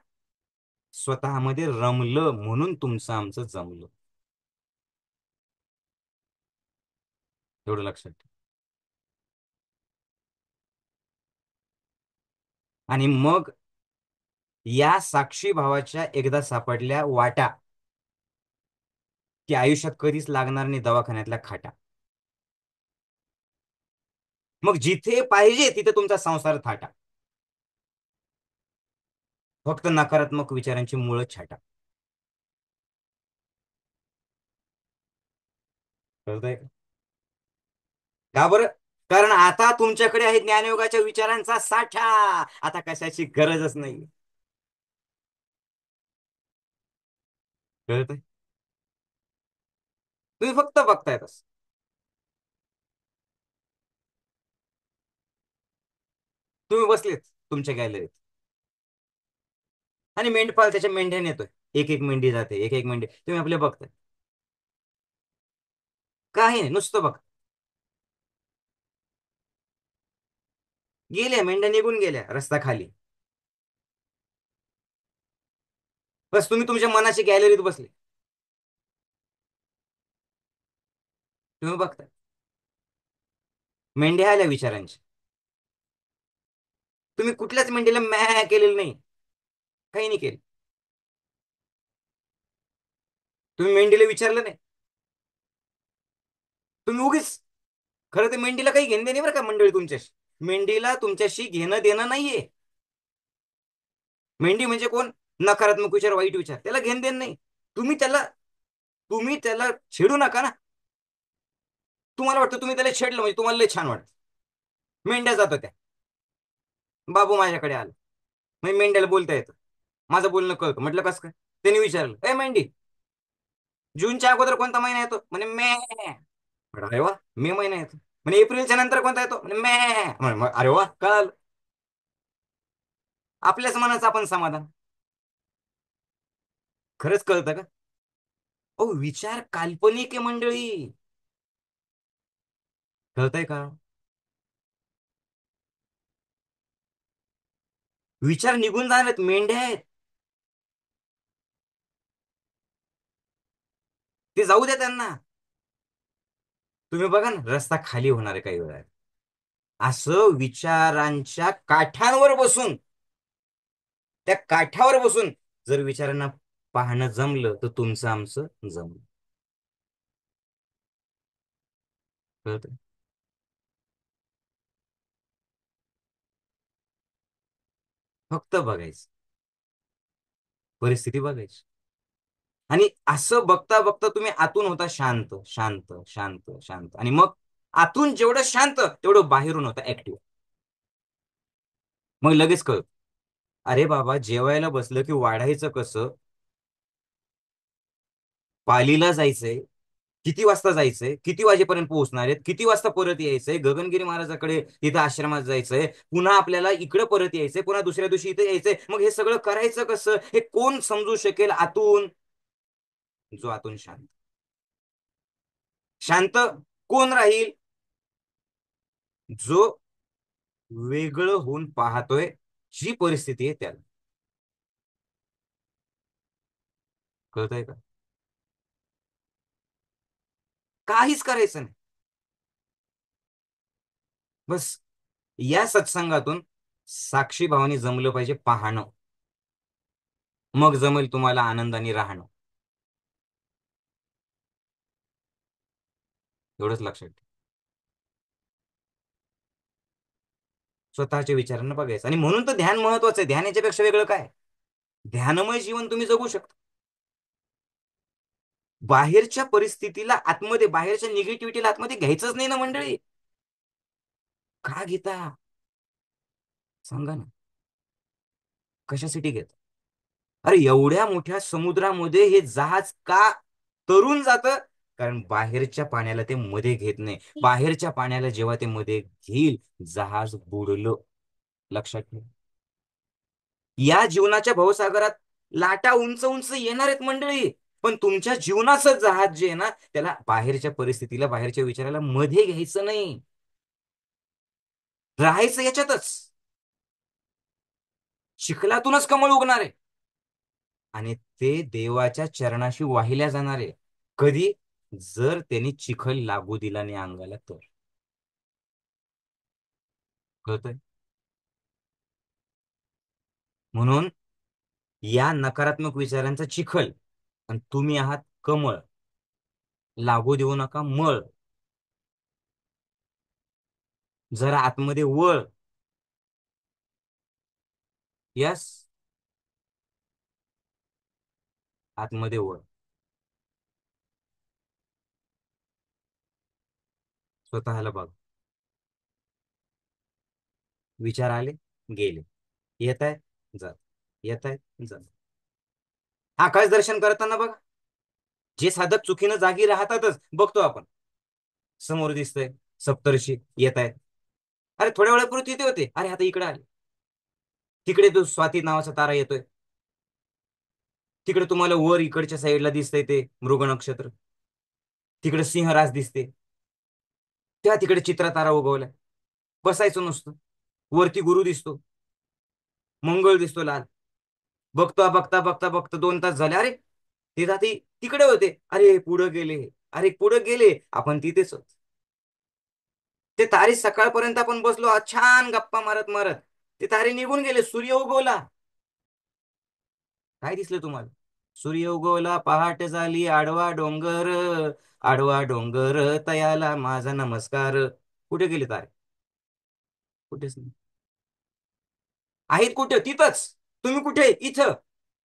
A: स्वतःमध्ये रमलं म्हणून तुमचं आमचं जमलं. एवढं लक्षात ठेवा. आणि मग या साक्षी भावाच्या एकदा सापडल्या वाटा, की आयुष्यात कधीच लागणार नाही दवाखान्यातल्या खाटा. मग जिथे पाहिजे तिथे तुमचा संसार थाटा. फक्त नकारात्मक विचारांची मुळं छाटा. कळतंय का? का बरं? कारण आता तुमच्याकडे आहे ज्ञानयोगाच्या विचारांचा साठा. आता कशाची गरजच नाही. कळतंय? तुम्ही फक्त बघताय तसं. तुम्ही बसलेत तुमच्या गॅलरीत, आणि मेंढपाळ त्याच्या मेंढ्या नेतोय. एक एक मेंढी जाते, एक एक मेंढी, तुम्ही आपले बघताय. काही नाही, नुसतं बघ. गेल्या मेंढ्या, निघून गेल्या रस्ता खाली. बस तुम्ही तुमच्या मनाची गॅलरीत बसले, तुम्ही बघताय. मेंढ्या आल्या विचारांच्या. तुम्ही कुठल्याच मेंढीला मॅ केलेलं नाही, काही नाही केलं. तुम्ही मेंढीला विचारलं नाही. तुम्ही उगीच, खरं तर मेंढीला काही घेणं देणे बरं का मंडळी तुमच्याशी. मेंढीला तुमच्याशी घेणं देणं नाहीये. मेंढी म्हणजे कोण? नकारात्मक विचार, वाईट विचार, त्याला घेणं देणं नाही. तुम्ही त्याला तुम्ही त्याला छेडू नका ना. तुम्हाला वाटतं तुम्ही त्याला छेडलं म्हणजे तुम्हाला लय छान वाटतं. मेंढ्या जात होत्या, बाबू माझ्याकडे आला, मग मेंढ्याला बोलता येतं, माझं बोलणं कळतं. म्हटलं कसं काय? त्यांनी विचारलं, ए मेंढी, जूनच्या अगोदर कोणता महिना येतो? म्हणे मे. म्हटलं, अरे वा, मे महिना येतो. म्हणे एप्रिलच्या नंतर कोणता येतो? म्हणे मे. अरे वा, कळाल. आपल्याच मनाचं आपण समाधान. खरंच कळतं का? अहो, विचार काल्पनिक आहे मंडळी. कळतंय का? विचार निघून जाणार आहेत, मेंढ्या आहेत. ते जाऊ द्या त्यांना. तुम्ही बघा ना, रस्ता खाली होणार आहे काही वेळात. असं विचारांच्या काठांवर बसून, त्या काठावर बसून जर विचारांना पाहणं जमलं, तर तुमचं आमचं जमलं. कळतं? फक्त बघायचं, परिस्थिती बघायची. आणि असं बघता बघता तुम्ही आतून होता शांत, शांत, शांत, शांत. आणि मग आतून जेवढं शांत, तेवढं बाहेरून होता ऍक्टिव्ह. मग लगेच कळत, अरे बाबा, जेवायला बसलं की वाढायचं कसं? पालीला जायचंय, किती वाजता जायचंय, किती वाजेपर्यंत पोहोचणार आहेत, किती वाजता परत यायचंय, गगनगिरी महाराजाकडे तिथं आश्रमात जायचंय, पुन्हा आपल्याला इकडे परत यायचंय, पुन्हा दुसऱ्या दिवशी इथे यायचंय. मग हे सगळं करायचं कसं, हे कोण समजू शकेल आतून? जो आतून शांत. शांत कोण राहील? जो वेगळं होऊन पाहतोय जी परिस्थिती आहे त्याला. कळतंय का? काहीच करायचं नाही. बस या सत्संगातून साक्षी भावानी जमलं पाहिजे पाहणं. मग जमेल तुम्हाला आनंदाने राहणं. एवढंच लक्षात ठेवा. स्वतःच्या विचारांना बघायचं. आणि म्हणून तर ध्यान महत्वाचं आहे. ध्यान याच्यापेक्षा वेगळं काय? ध्यानमय जीवन तुम्ही जगू शकता. बाहेरच्या परिस्थितीला आतमध्ये, बाहेरच्या निगेटिव्हिटीला आतमध्ये घ्यायचंच नाही ना मंडळी. का घेता? सांगा ना. कशासाठी घेत? अरे एवढ्या मोठ्या समुद्रामध्ये हे जहाज का तरून जातं? कारण बाहेरच्या पाण्याला ते मध्ये घेत नाही. बाहेरच्या पाण्याला जेव्हा ते मध्ये घेईल, जहाज बुडलं. लक्षात ठेवा. या जीवनाच्या भवसागरात लाटा उंच उंच येणार आहेत मंडळी. पण तुमच्या जीवनाचं जहाज जे आहे ना, त्याला बाहेरच्या परिस्थितीला, बाहेरच्या विचाराला मध्ये घ्यायचं नाही. राहायचं याच्यातच. चिखलातूनच कमळ उगणार आहे. आणि ते देवाच्या चरणाशी वाहिल्या जाणार आहे. कधी? जर त्यांनी चिखल लागू दिला नाही अंगाला तर. कळतंय? म्हणून या नकारात्मक विचारांचा चिखल, आणि तुम्ही आहात कमळ, लागू देऊ नका मळ. जरा आतमध्ये वळ. यस, आतमध्ये वळ. स्वतःला बघ. विचार आले, गेले. येत आहेत, जात. येत आहेत, जात. आकाश दर्शन करताना बघा, जे साधक चुकीनं जागी राहतातच बघतो आपण. समोर दिसतंय सप्तर्षी येत आहेत. अरे थोड्या वेळापूर्वी तिथे होते, अरे आता इकडे आले. तिकडे तो स्वाती नावाचा तारा येतोय. तिकडे तुम्हाला वर इकडच्या साईडला दिसतंय ते मृग नक्षत्र. तिकडे सिंहराज दिसते. त्या तिकडे चित्रा तारा उगवलाय. बसायचं नुसतं. वरती गुरु दिसतो. मंगळ दिसतो लाल. बघता बघता बघता बघता 2 तास झाले. अरे ते जाती तिकडे होते, अरे पुढे गेले. अरे पुढे गेले, आपण तिथेच होत. ते तारे सकाळपर्यंत आपण बसलो छान गप्पा मारत मारत. ते तारे निघून गेले, सूर्य उगवला. काय दिसलं तुम्हाला? सूर्य उगवला, पहाट झाली, आडवा डोंगर. आडवा डोंगर तयाला माझा नमस्कार. कुठे गेले तारे? कुठेच नाही. आहेत कुठे? तिथंच. तुम्ही कुठे? इथं.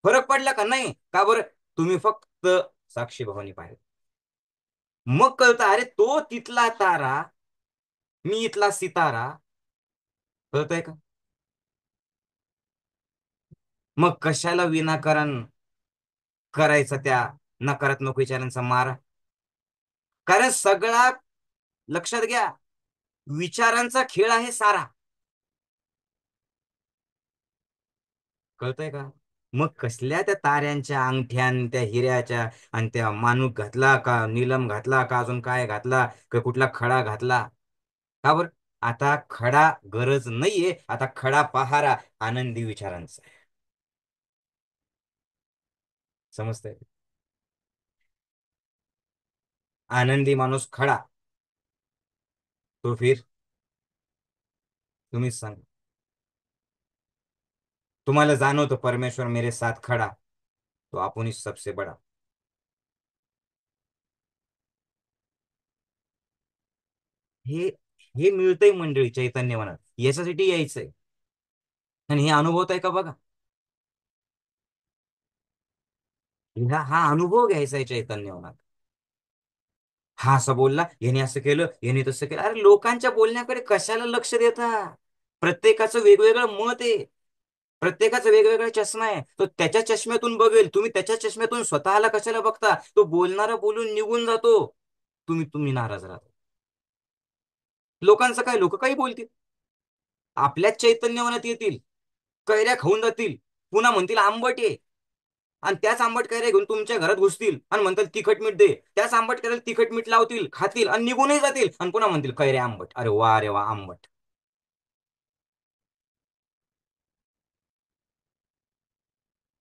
A: फरक पडला का? नाही. का बरं? तुम्ही फक्त साक्षी भावानी पाहिजे. मग कळतं, अरे तो तिथला तारा, मी इथला सितारा. कळतंय का? मग कशाला विनाकारण करायचा त्या नकारात्मक विचारांचा मारा? कारण सगळा, लक्षात घ्या, विचारांचा खेळ आहे सारा. कळतंय का? मग कसल्या त्या ताऱ्यांच्या अंगठ्या आणि त्या हिऱ्याच्या, आणि त्या माणूक घातला का, नीलम घातला का, अजून काय घातला का, कुठला खडा घातला? का बर? आता खडा गरज नाहीये, आता खडा पहारा आनंदी विचारांचा आहे. समजतंय? आनंदी माणूस खडा. तो फिर तुम्हीच सांग. तुम्हाला जाणवतं परमेश्वर मेरे साथ खडा, तो आपणच सबसे बडा. हे हे मिळतंय मंडळी चैतन्यवनात. याच्यासाठी यायचंय. आणि हे अनुभवत आहे का बघा. हा अनुभव घ्यायचा आहे चैतन्यवनात. हा असं बोलला, याने असं केलं, याने तसं केलं. अरे लोकांच्या बोलण्याकडे कशाला लक्ष देता? प्रत्येकाचं वेगवेगळं मत आहे. प्रत्येकाचा वेगवेगळा चष्मा आहे. तो त्याच्या चष्म्यातून बघेल, तुम्ही त्याच्या चष्म्यातून स्वतःला कशाला बघता? तो बोलणारा बोलून निघून जातो. तुम्ही तुम्ही नाराज राहता. लोकांचं काय? लोक काही बोलतील. आपल्याच चैतन्यवनात येतील, कैऱ्या खाऊन जातील, पुन्हा म्हणतील आंबट आहे. आणि त्याच आंबट कैऱ्या घेऊन तुमच्या घरात घुसतील आणि म्हणतील तिखट मीठ दे. त्याच आंबट कैऱ्याला तिखट मीठ लावतील, खातील आणि निघूनही जातील, आणि पुन्हा म्हणतील कैऱ्या आंबट. अरे वा रे वा, आंबट.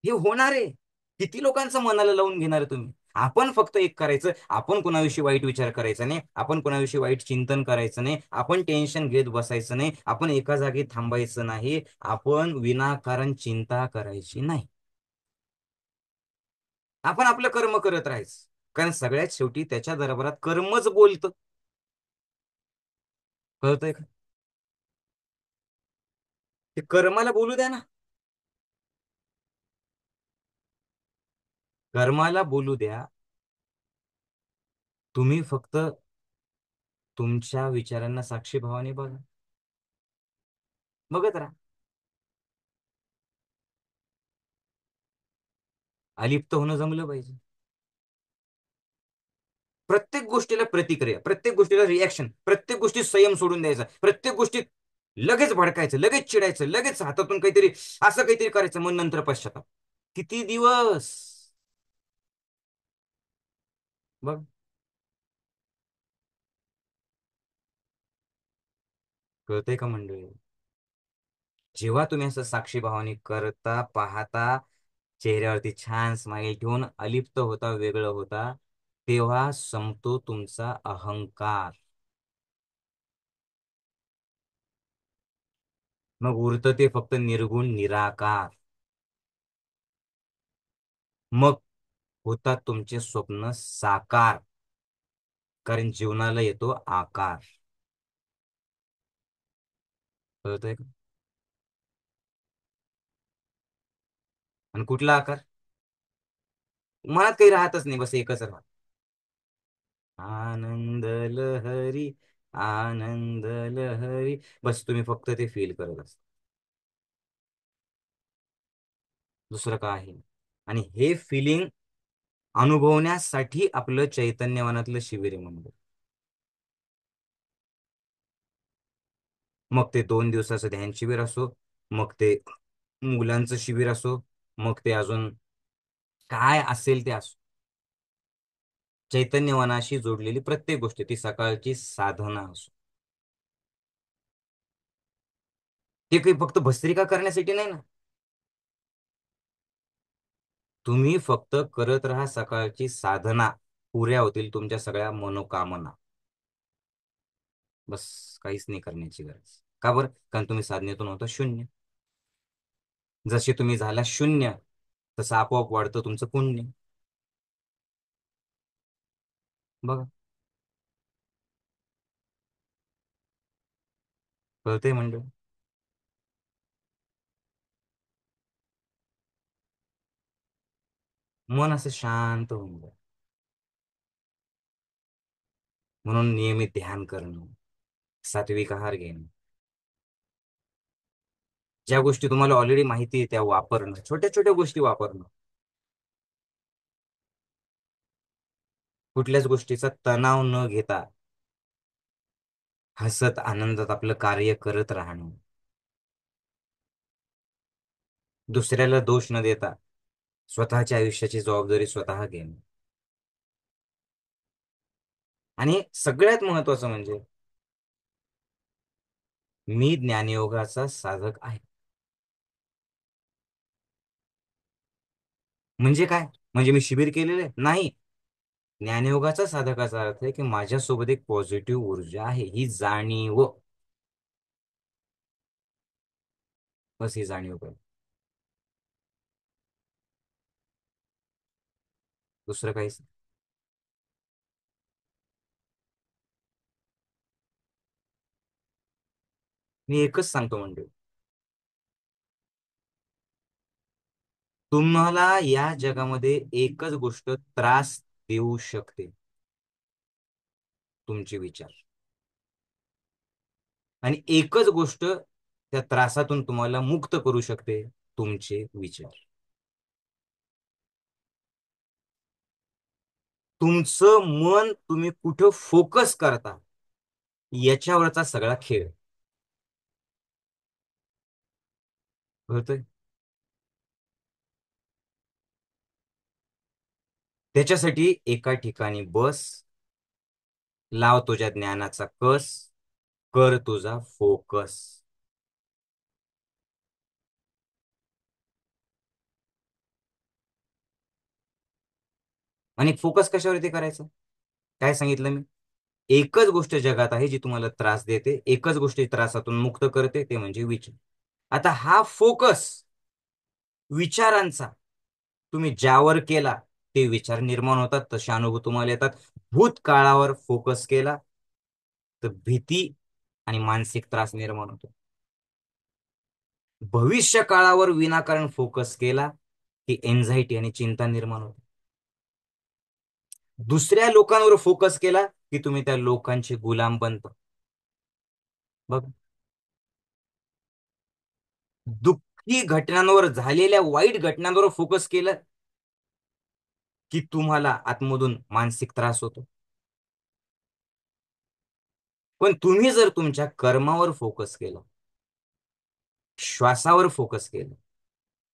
A: हे होणार आहे. किती लोकांचं मनाला लावून घेणार आहे तुम्ही? आपण फक्त एक करायचं, आपण कोणाविषयी वाईट विचार करायचा नाही, आपण कोणाविषयी वाईट चिंतन करायचं नाही, आपण टेन्शन घेत बसायचं नाही, आपण एका जागी थांबायचं नाही, आपण विनाकारण चिंता करायची नाही. आपण आपलं कर्म करत राहायचं. कारण सगळ्यात शेवटी त्याच्या दरबारात कर्मच बोलतं. कळतंय का? ते कर्माला बोलू द्या ना. कर्माला बोलू द्या. तुम्ही फक्त तुमच्या विचारांना साक्षी भावाने बघा. बघत राहा. अलिप्त होणं जमलं पाहिजे. प्रत्येक गोष्टीला प्रतिक्रिया, प्रत्येक गोष्टीला रिॲक्शन, प्रत्येक गोष्टीत संयम सोडून द्यायचा, प्रत्येक गोष्टीत लगेच भडकायचं, लगेच चिडायचं, लगेच हातातून काहीतरी असं काहीतरी करायचं, मग नंतर पश्चाताप. किती दिवस? बघ. कळतंय का मंडळी? जेव्हा तुम्ही असं साक्षी भावाने करता, पाहता, चेहऱ्यावरती छान स्माईल ठेवून अलिप्त होता, वेगळं होता, तेव्हा संपतो तुमचा अहंकार. मग उरतं ते फक्त निर्गुण निराकार. मग होतात तुमचे स्वप्न साकार, कारण जीवनाला येतो आकार. कळतंय का? आणि कुठला आकार? मनात काही राहतच नाही, बस एकच राहत. आनंद लहरी, आनंद लहरी. बस तुम्ही फक्त ते फील करत असता, दुसरं काही नाही. आणि हे फिलिंग अनुभवण्यासाठी आपलं चैतन्यवनातलं शिबिर आहे म्हणजे. मग ते 2 दिवसाचं ध्यान शिबिर असो, मग ते मुलांचं शिबिर असो, मग ते अजून काय असेल ते असो, चैतन्यवनाशी जोडलेली प्रत्येक गोष्ट, ती सकाळची साधना असो. ते काही फक्त भस्त्रिका करण्यासाठी नाही ना. तुम्ही फक्त करत राहा सकाळची साधना, पुऱ्या होतील तुमच्या सगळ्या मनोकामना. बस, काहीच नाही करण्याची गरज. का बरं? कारण तुम्ही साधनेतून होता शून्य. जसे तुम्ही झाला शून्य, तसं आपोआप वाढतं तुमचं पुण्य. बघा, कळतंय म्हणजे. मन असं शांत होऊन जाईल. म्हणून नियमित ध्यान करणं, सात्विक आहार घेणं, ज्या गोष्टी तुम्हाला ऑलरेडी माहिती आहे त्या वापरणं, छोट्या छोट्या गोष्टी वापरणं. कुठल्याच गोष्टीचा तणाव न घेता हसत आनंदात आपलं कार्य करत राहणं. दुसऱ्याला दोष न देता स्वतःच्या आयुष्याची जबाबदारी स्वतः घेणं. आणि सगळ्यात महत्वाचं म्हणजे, मी ज्ञानयोगाचा साधक आहे. म्हणजे काय? म्हणजे मी शिबिर केलेलं आहे नाही. ज्ञानयोगाचा साधकाचा अर्थ आहे की माझ्यासोबत एक पॉझिटिव्ह ऊर्जा आहे, ही जाणीव. बस, ही जाणीव कर, दुसरं काहीच नाही. मी एकच सांगतो म्हणजे, तुम्हाला या जगामध्ये एकच गोष्ट त्रास देऊ शकते, तुमचे विचार. आणि एकच गोष्ट त्या त्रासातून तुम्हाला मुक्त करू शकते, तुमचे विचार. तुमचं मन तुम्ही कुठं फोकस करता, याच्यावरचा सगळा खेळ. कळतंय? त्याच्यासाठी एका ठिकाणी बस, लाव तुझ्या ज्ञानाचा कस, कर तुझा फोकस. आणि फोकस कशावरती करायचं? काय सांगितलं मी? एकच गोष्ट जगात आहे जी तुम्हाला त्रास देते, एकच गोष्टी त्रासातून मुक्त करते, ते म्हणजे विचार. आता हा फोकस विचारांचा तुम्ही ज्यावर केला, ते विचार निर्माण होतात, तसे अनुभव तुम्हाला येतात. भूतकाळावर फोकस केला तर भीती आणि मानसिक त्रास निर्माण होतो. भविष्य काळावर विनाकारण फोकस केला की एन्झायटी आणि चिंता निर्माण होते. दुसऱ्या लोकांवर फोकस केला की तुम्ही त्या लोकांचे गुलाम बनता. बघ, दुःखी घटनांवर, झालेल्या वाईट घटनांवर फोकस केलं की तुम्हाला आतमधून मानसिक त्रास होतो. पण तुम्ही जर तुमच्या कर्मावर फोकस केला, श्वासावर फोकस केलं,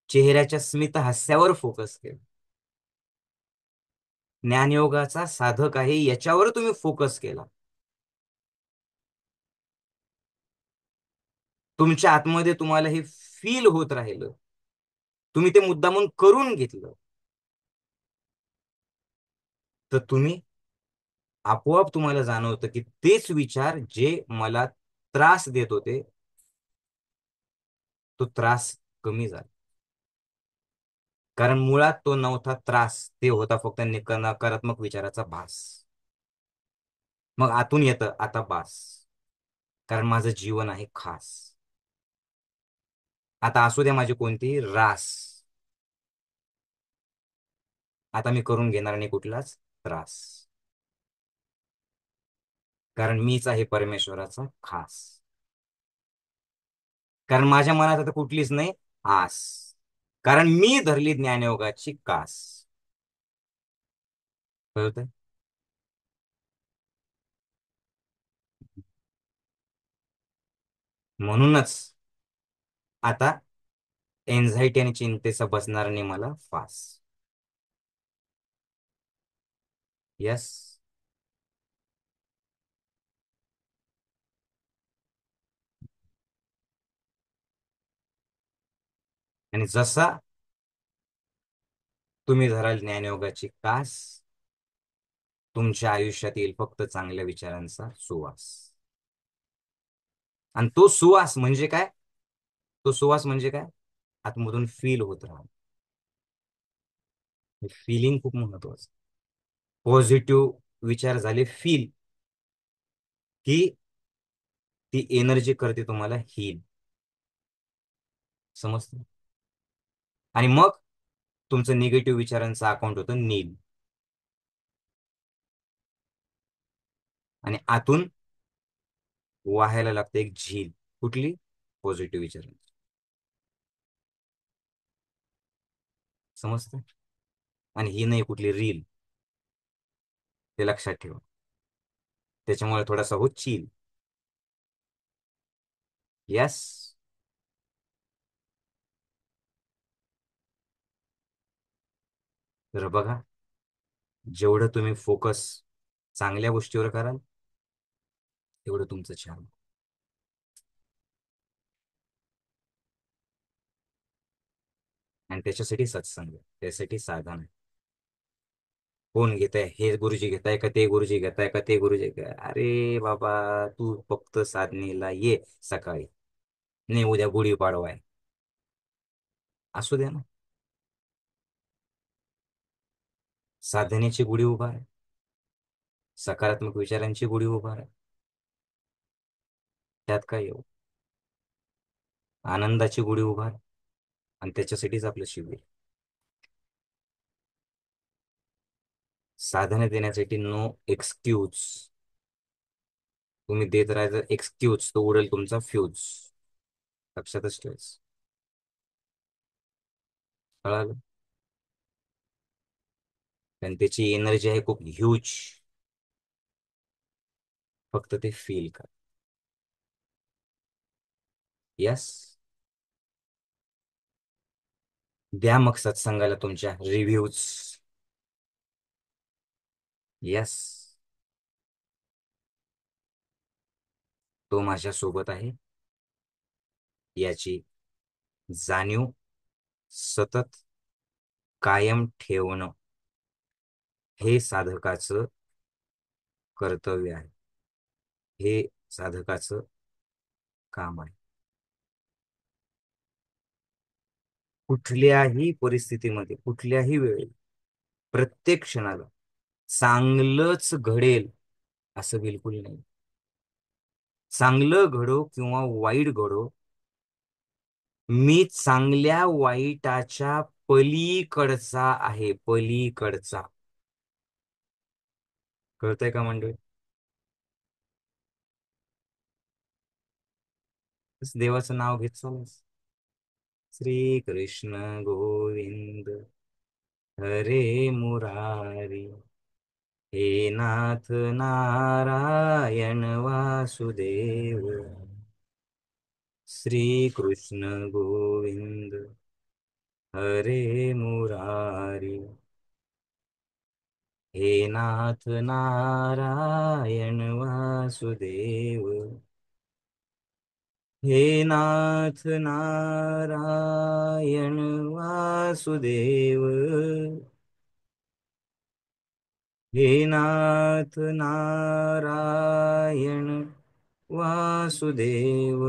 A: चेहऱ्याच्या स्मित हास्यावर फोकस केलं, ज्ञानयोगाचा साधक आहे याच्यावर तुम्ही फोकस केला, तुमच्या आतमध्ये तुम्हाला हे फील होत राहिलं, तुम्ही ते मुद्दामून करून घेतलं, तर तुम्ही आपोआप तुम्हाला जाणवतं की तेच विचार जे मला त्रास देत होते, तो त्रास कमी झाला. कारण मुळात तो नव्हता त्रास, ते होता फक्त नकारात्मक विचाराचा भास. मग आतून येतं आता बास, कारण माझं जीवन आहे खास. आता असू द्या माझी कोणती रास, आता मी करून घेणार नाही कुठलाच त्रास, कारण मीच आहे परमेश्वराचा खास. कारण माझ्या मनात आता कुठलीच नाही आस, कारण मी धरली ज्ञानयोगाची कास. कळतंय? म्हणूनच आता एन्झायटी आणि चिंतेचा बसणार नाही मला फास. यस. आणि जसा तुम्ही धराल ज्ञानयोगाची कास, तुमच्या आयुष्यात येईल फक्त चांगल्या विचारांचा सुवास. आणि तो सुवास म्हणजे काय? तो सुवास म्हणजे काय? आतमधून फील होत राहा. फिलिंग खूप महत्वाचं. पॉझिटिव्ह विचार झाले फील, की ती एनर्जी करते तुम्हाला हील. समजतं? आणि मग तुमचं निगेटिव्ह विचारांचं अकाउंट होतं नील. आणि आतून वाहायला लागते एक झील. कुठली? पॉझिटिव्ह विचारांची. समजतं? आणि ही नाही कुठली रील, ते लक्षात ठेवा. त्याच्यामुळे थोडासा हो चिल. यस. तर बघा, जेवढं तुम्ही फोकस चांगल्या गोष्टीवर कराल, तेवढं तुमचं छान. आणि त्याच्यासाठी सत्संग आहे, त्यासाठी साधन आहे. कोण घेत आहे, हे गुरुजी घेताय का ते गुरुजी घेताय का ते गुरुजी अरे बाबा, तू फक्त साधनेला ये सकाळी. नाही उद्या गुढीपाडवा आहे, असू द्या ना. साधनेची गुढी उभा आहे, सकारात्मक विचारांची गुढी उभा आहे. त्यात काय येऊ, आनंदाची गुढी उभा आहे. आणि त्याच्यासाठीच आपलं शिबिर. साधने देण्यासाठी नो एक्सक्यूज. तुम्ही देत राहायचं एक्सक्यूज, तो उडेल तुमचा फ्यूज. लक्षातच ठेवायचं. कळालं? कारण त्याची एनर्जी आहे खूप ह्यूज. फक्त ते फील कर. यस. द्या मग सत्संगाला तुमच्या रिव्ह्यूज. यस. तो माझ्या सोबत आहे याची जाणीव सतत कायम ठेवणं, हे साधकाचं कर्तव्य आहे. हे साधकाचं काम आहे. कुठल्याही परिस्थितीमध्ये, कुठल्याही वेळी, प्रत्येक क्षणाला चांगलंच घडेल असं बिलकुल नाही. चांगलं घडो किंवा वाईट घडो, मी चांगल्या वाईटाच्या पलीकडचा आहे, पलीकडचा. कळतंय का मंडळी? बस देवाचं नाव घेत चालूच. श्री कृष्ण गोविंद हरे मुरारी, हे नाथ नारायण वासुदेव. श्री कृष्ण गोविंद हरे मुरारी, हे नाथ नारायण वासुदेव. हे नाथ नारायण वासुदेव. हे नाथ नारायण वासुदेव.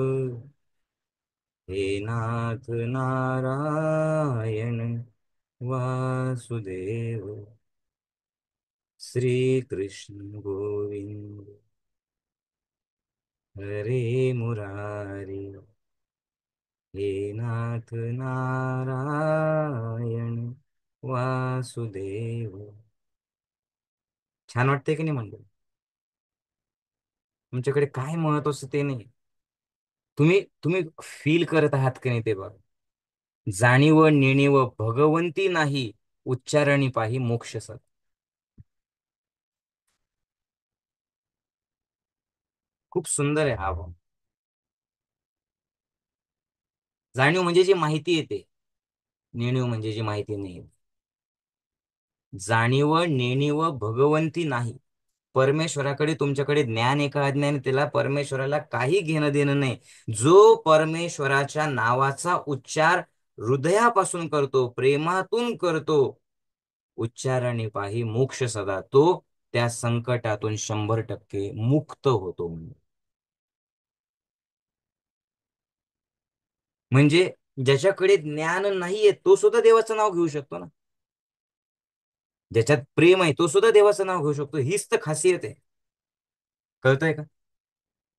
A: हे नाथ नारायण वासुदेव श्रीकृष्ण गोविंद हरे मुरारी हे नाथ नारायण वासुदेव. छान वाटतंय की नाही म्हणलं? तुमच्याकडे काय महत्वाचं ते नाही. तुम्ही तुम्ही फील करत आहात की नाही ते बघा. जाणीव नेणीव भगवंती नाही, उच्चारणी पाही मोक्ष सद. खूप सुंदर आहे हा भाव. जाणीव म्हणजे जी माहिती येते, नेणीव म्हणजे जी माहिती नाही येत. जाणीव नेणीव भगवंती नाही. परमेश्वराकडे तुमच्याकडे ज्ञान आहे का अज्ञान आहे, त्याला परमेश्वराला काही घेणं देणं नाही. जो परमेश्वराच्या नावाचा उच्चार हृदयापासून करतो, प्रेमातून करतो, उच्चारणे पाही मोक्ष सदा, तो त्या संकटातून 100% मुक्त होतो. म्हणजे ज्याच्याकडे ज्ञान नाहीये तो सुद्धा देवाचं नाव घेऊ शकतो ना. ज्याच्यात प्रेम आहे तो सुद्धा देवाचं नाव घेऊ शकतो. हीच तर खासियत आहे. कळतंय का?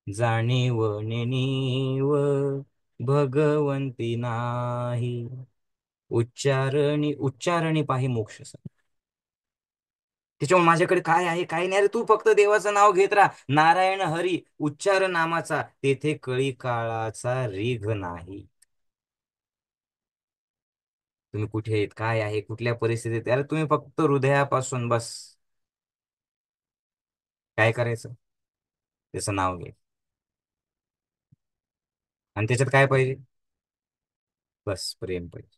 A: जाणीव नेणीव भगवंती नाही, उच्चारणी पाही मोक्ष. त्याच्यामुळे माझ्याकडे काय आहे काय नाही रे, तू फक्त देवाचं नाव घेत राहा. नारायण हरी उच्चार नामाचा, तेथे कळी काळाचा रीघ नाही. तुम्ही कुठे आहेत, काय आहे, कुठल्या परिस्थितीत, अरे तुम्ही फक्त हृदयापासून बस काय करायचं, त्याचं नाव घे. आणि त्याच्यात काय पाहिजे? बस प्रेम पाहिजे.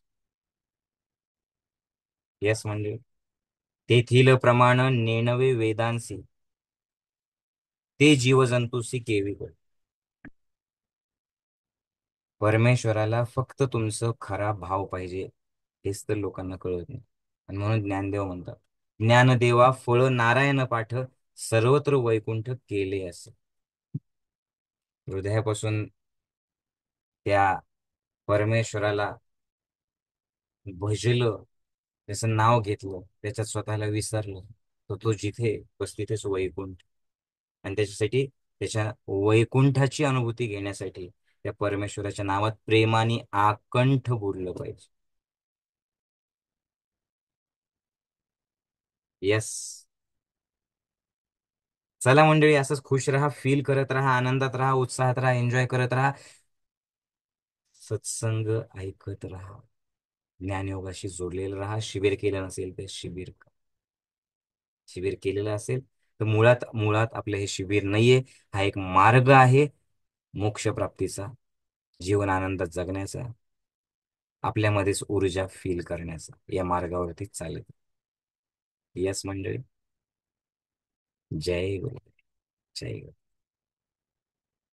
A: येस म्हणजे तेथील प्रमाण नेणवे वेदांसी, ते जीवजंतूसी केवी कर. परमेश्वराला फक्त तुमचं खरा भाव पाहिजे. हेच तर लोकांना कळत नाही. आणि म्हणून ज्ञानदेव म्हणतात, ज्ञानदेवा फळ नारायण पाठ, सर्वत्र वैकुंठ केले असे. हृदयापासून त्या परमेश्वराला भजलं, त्याचं नाव घेतलं, त्याच्यात स्वतःला विसरलं, तर तो जिथे बस तिथेच वैकुंठ. आणि त्याच्यासाठी, त्याच्या वैकुंठाची अनुभूती घेण्यासाठी त्या परमेश्वराच्या नावात प्रेमाने आकंठ बोललं पाहिजे. येस. चला मंडळी, असंच खुश राहा, फील करत राहा, आनंदात राहा, उत्साहात राहा, एन्जॉय करत राहा, सत्संग ऐकत राहा, ज्ञानयोगाशी जोडलेलं राहा. शिबिर केलं नसेल तर शिबिर केलेलं असेल तर मुळात मुळात आपलं हे शिबिर नाहीये. हा एक मार्ग आहे मोक्षप्राप्तीचा, जीवन आनंदात जगण्याचा, आपल्यामध्येच ऊर्जा फील करण्याचा, या मार्गावरती चालत. यस मंडळी. जय गुरु. जय गुरु.